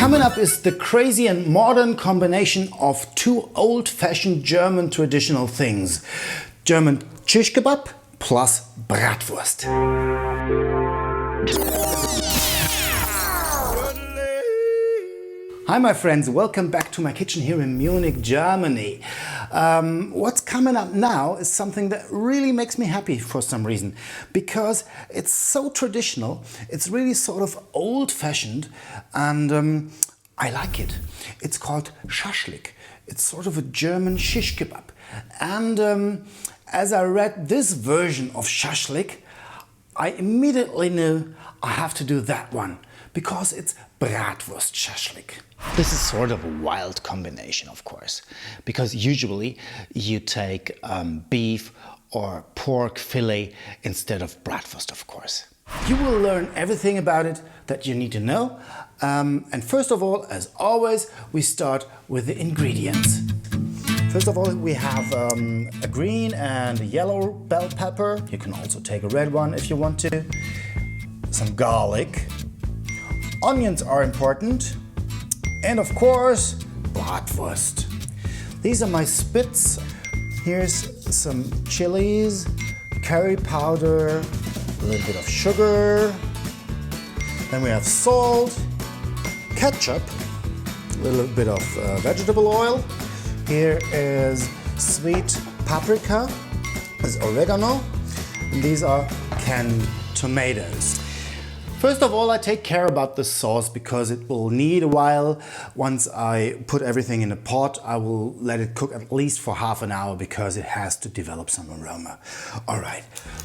Coming up is the crazy and modern combination of two old-fashioned German traditional things. German shish kebab plus Bratwurst. Hi my friends, welcome back to my kitchen here in Munich, Germany. What's coming up now is something that really makes me happy for some reason, because it's so traditional, it's really sort of old-fashioned, and I like it. It's called Schaschlik. It's sort of a German shish kebab. And as I read this version of Schaschlik, I immediately knew I have to do that one, because it's Bratwurst-Shashlik. This is sort of a wild combination, of course, because usually you take beef or pork fillet instead of bratwurst, of course. You will learn everything about it that you need to know. And first of all, as always, we start with the ingredients. First of all, we have a green and a yellow bell pepper. You can also take a red one if you want to. Some garlic. Onions are important, and of course, Bratwurst. These are my spits. Here's some chilies, curry powder, a little bit of sugar. Then we have salt, ketchup, a little bit of vegetable oil. Here is sweet paprika, is oregano, and these are canned tomatoes. First of all, I take care about the sauce because it will need a while. Once I put everything in a pot, I will let it cook at least for half an hour because it has to develop some aroma. All right,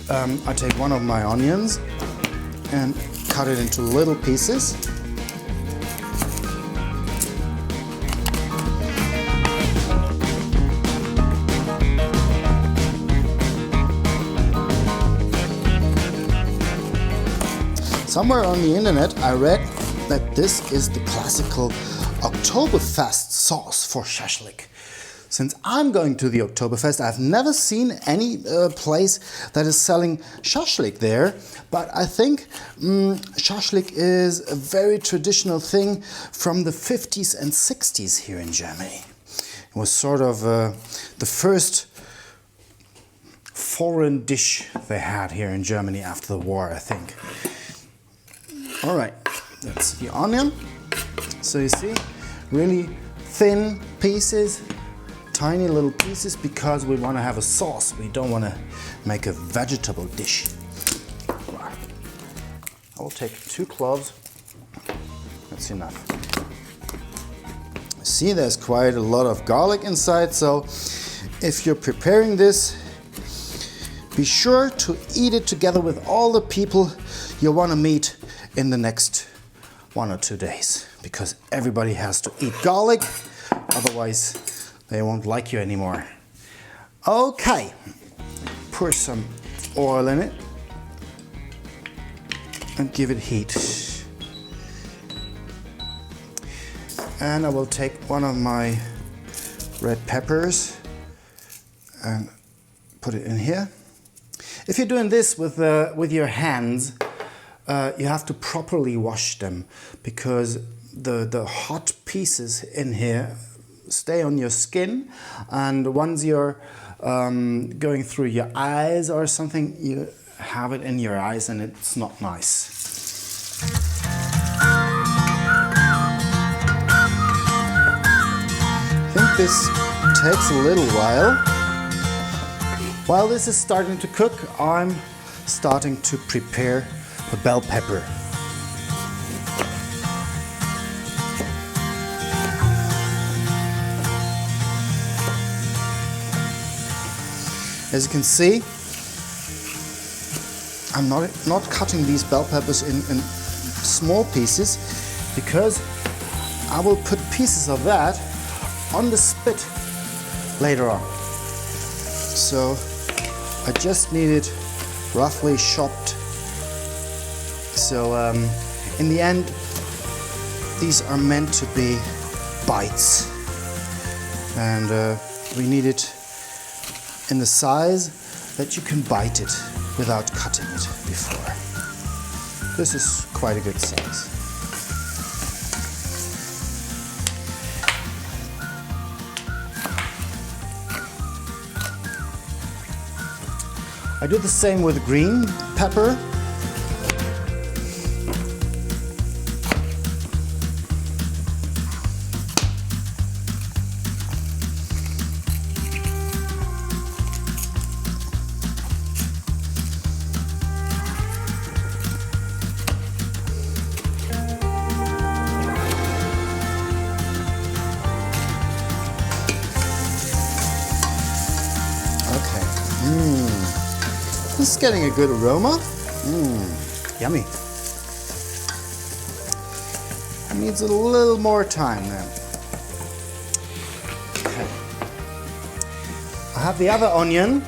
I take one of my onions and cut it into little pieces. Somewhere on the internet I read that this is the classical Oktoberfest sauce for Schaschlik. Since I'm going to the Oktoberfest, I've never seen any place that is selling Schaschlik there, but I think Schaschlik is a very traditional thing from the 50s and 60s here in Germany. It was sort of the first foreign dish they had here in Germany after the war, I think. All right, that's the onion. So you see, really thin pieces, tiny little pieces, because we want to have a sauce. We don't want to make a vegetable dish. Right. I will take 2 cloves. That's enough. See, there's quite a lot of garlic inside, so if you're preparing this, be sure to eat it together with all the people you want to meet in the next 1 or 2 days, because everybody has to eat garlic, otherwise they won't like you anymore. Okay, pour some oil in it and give it heat. And I will take one of my red peppers and put it in here. If you're doing this with your hands, you have to properly wash them, because the hot pieces in here stay on your skin, and once you're going through your eyes or something, you have it in your eyes and it's not nice. I think this takes a little while. While this is starting to cook, I'm starting to prepare the bell pepper. As you can see, I'm not cutting these bell peppers in small pieces, because I will put pieces of that on the spit later on. So I just need it roughly chopped. So in the end, these are meant to be bites, and we need it in the size that you can bite it without cutting it before. This is quite a good size. I do the same with green pepper. This is getting a good aroma. Yummy. It needs a little more time then. Okay. I have the other onion,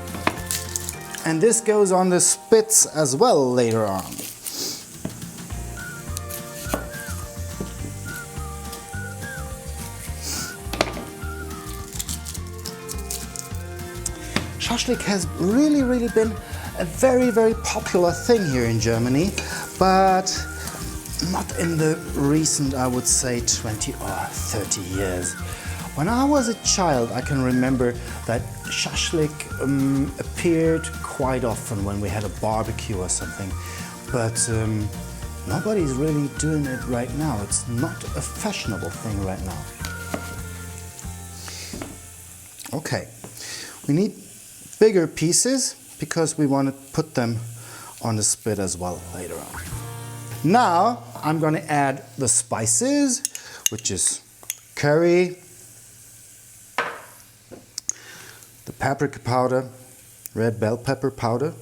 and this goes on the spits as well later on. Shashlik has really been a very popular thing here in Germany, but not in the recent, I would say, 20 or 30 years. When I was a child, I can remember that shashlik appeared quite often when we had a barbecue or something, but nobody's really doing it right now. It's not a fashionable thing right now. Okay, we need bigger pieces because we want to put them on the spit as well later on. Now I'm going to add the spices, which is curry, the paprika powder, red bell pepper powder.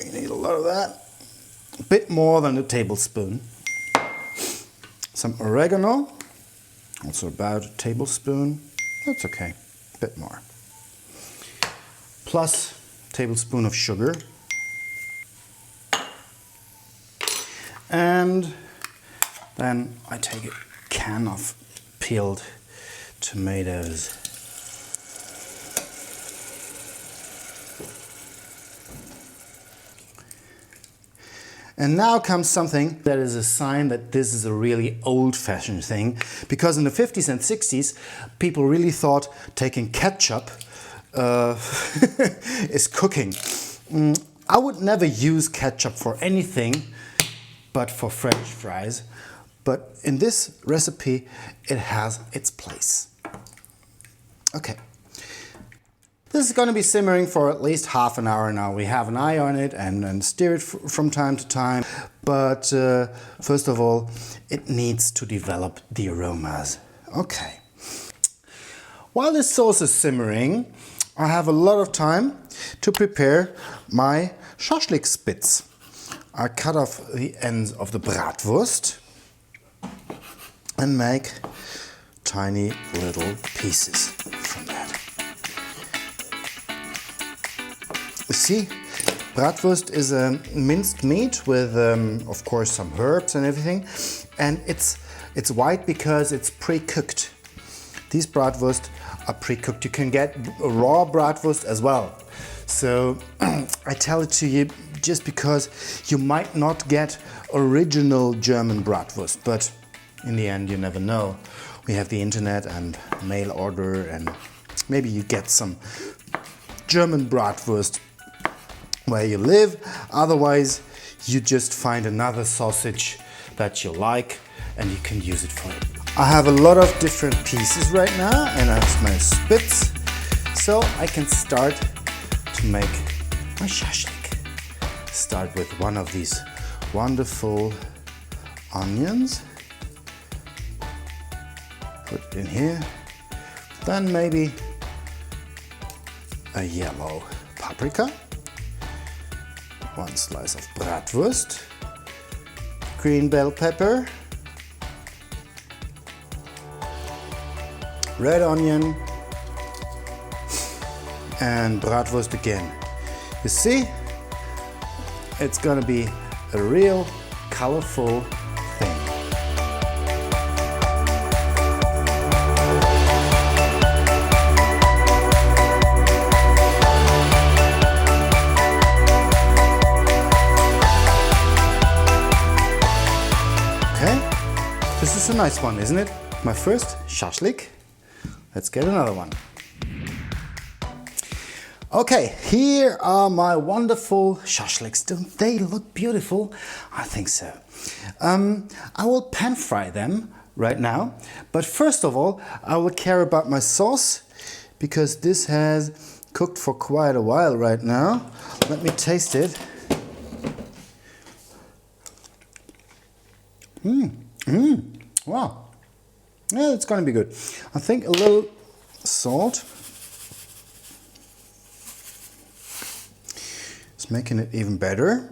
You need a lot of that, a bit more than a tablespoon. Some oregano, also about a tablespoon. That's okay, a bit more. Plus a tablespoon of sugar. And then I take a can of peeled tomatoes. And now comes something that is a sign that this is a really old-fashioned thing, because in the 50s and 60s people really thought taking ketchup is cooking. I would never use ketchup for anything but for French fries, but in this recipe it has its place. Okay. This is going to be simmering for at least half an hour now. We have an eye on it and stir it from time to time. But first of all, it needs to develop the aromas. Okay. While this sauce is simmering, I have a lot of time to prepare my shashlik spits. I cut off the ends of the Bratwurst and make tiny little pieces from that. You see, Bratwurst is a minced meat with, of course, some herbs and everything, and it's white because it's pre-cooked. These Bratwurst are pre-cooked. You can get a raw Bratwurst as well. So I tell it to you just because you might not get original German Bratwurst, but in the end you never know. We have the internet and mail order, and maybe you get some German Bratwurst where you live. Otherwise, you just find another sausage that you like and you can use it for it. I have a lot of different pieces right now and I have my spits, so I can start to make my shashlik. Start with one of these wonderful onions. Put it in here. Then maybe a yellow paprika. One slice of Bratwurst, green bell pepper, red onion, and Bratwurst again. You see, it's gonna be a real colorful thing. This is a nice one, isn't it? My first shashlik. Let's get another one. Okay, here are my wonderful shashliks. Don't they look beautiful? I think so. I will pan fry them right now, but first of all I will care about my sauce because this has cooked for quite a while right now. Let me taste it. Wow. Yeah, it's gonna be good. I think a little salt. It's making it even better.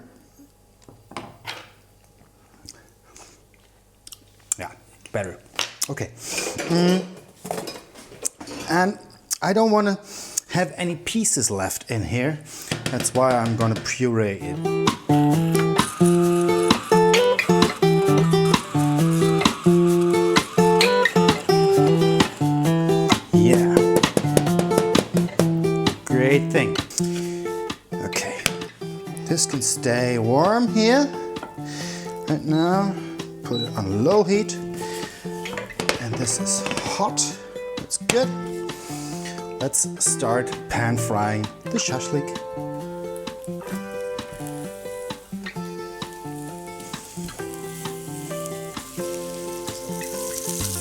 Yeah, better. Okay. And I don't want to have any pieces left in here. That's why I'm going to puree it. Yeah. Great thing. Okay. This can stay warm here. Right now, put it on low heat. And this is hot. That's good. Let's start pan frying the shashlik.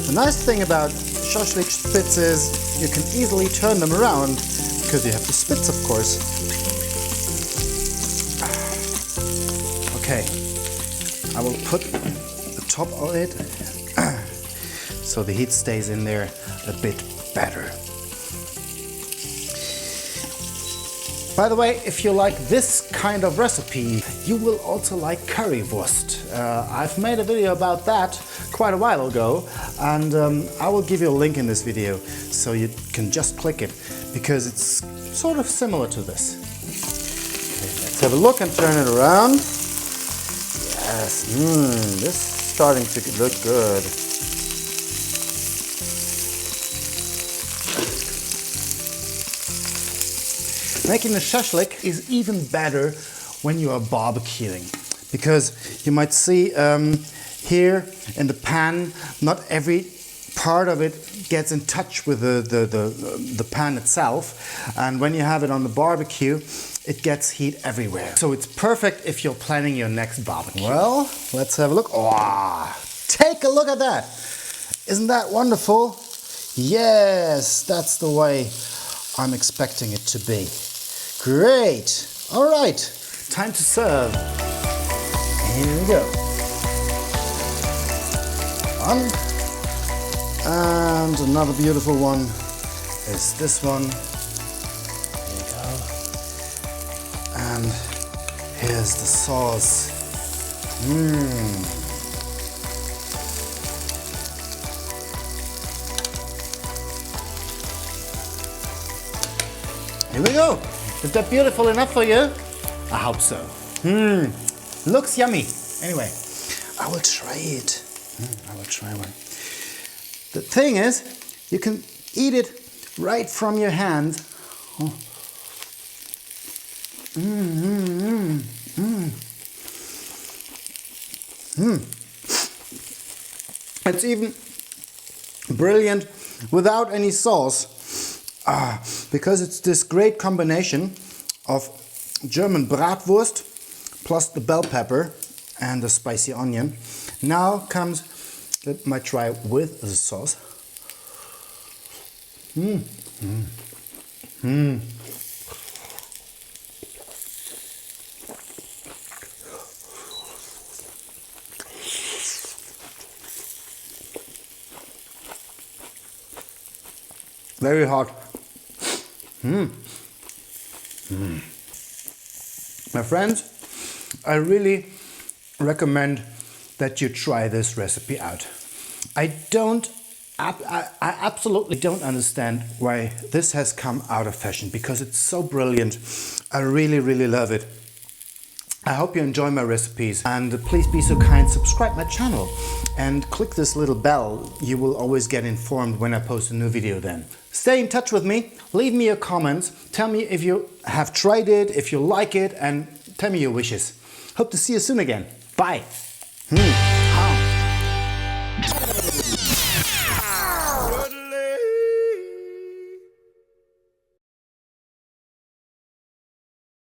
The nice thing about shashlik spits is you can easily turn them around because you have the spits, of course. Okay, I will put the top of it so the heat stays in there a bit better. By the way, if you like this kind of recipe, you will also like currywurst. I've made a video about that quite a while ago, and I will give you a link in this video so you can just click it because it's sort of similar to this. Okay, let's have a look and turn it around. Yes, this is starting to look good. Making a shashlik is even better when you are barbecuing because you might see here in the pan, not every part of it gets in touch with the pan itself, and when you have it on the barbecue it gets heat everywhere. So it's perfect if you're planning your next barbecue. Well, let's have a look. Oh, take a look at that! Isn't that wonderful? Yes, that's the way I'm expecting it to be. Great! Alright, time to serve. Here we go. One. And another beautiful one is this one. Here you go. And here's the sauce. Here we go. Is that beautiful enough for you? I hope so. Looks yummy. Anyway, I will try it. I will try one. The thing is, you can eat it right from your hand. Oh. It's even brilliant without any sauce. Because it's this great combination of German Bratwurst plus the bell pepper and the spicy onion. Now comes, let me try with the sauce. Very hot. My friends, I really recommend that you try this recipe out. I absolutely don't understand why this has come out of fashion because it's so brilliant. I really love it. I hope you enjoy my recipes, and please be so kind, subscribe my channel and click this little bell. You will always get informed when I post a new video then. Stay in touch with me, leave me your comments, tell me if you have tried it, if you like it, and tell me your wishes. Hope to see you soon again. Bye.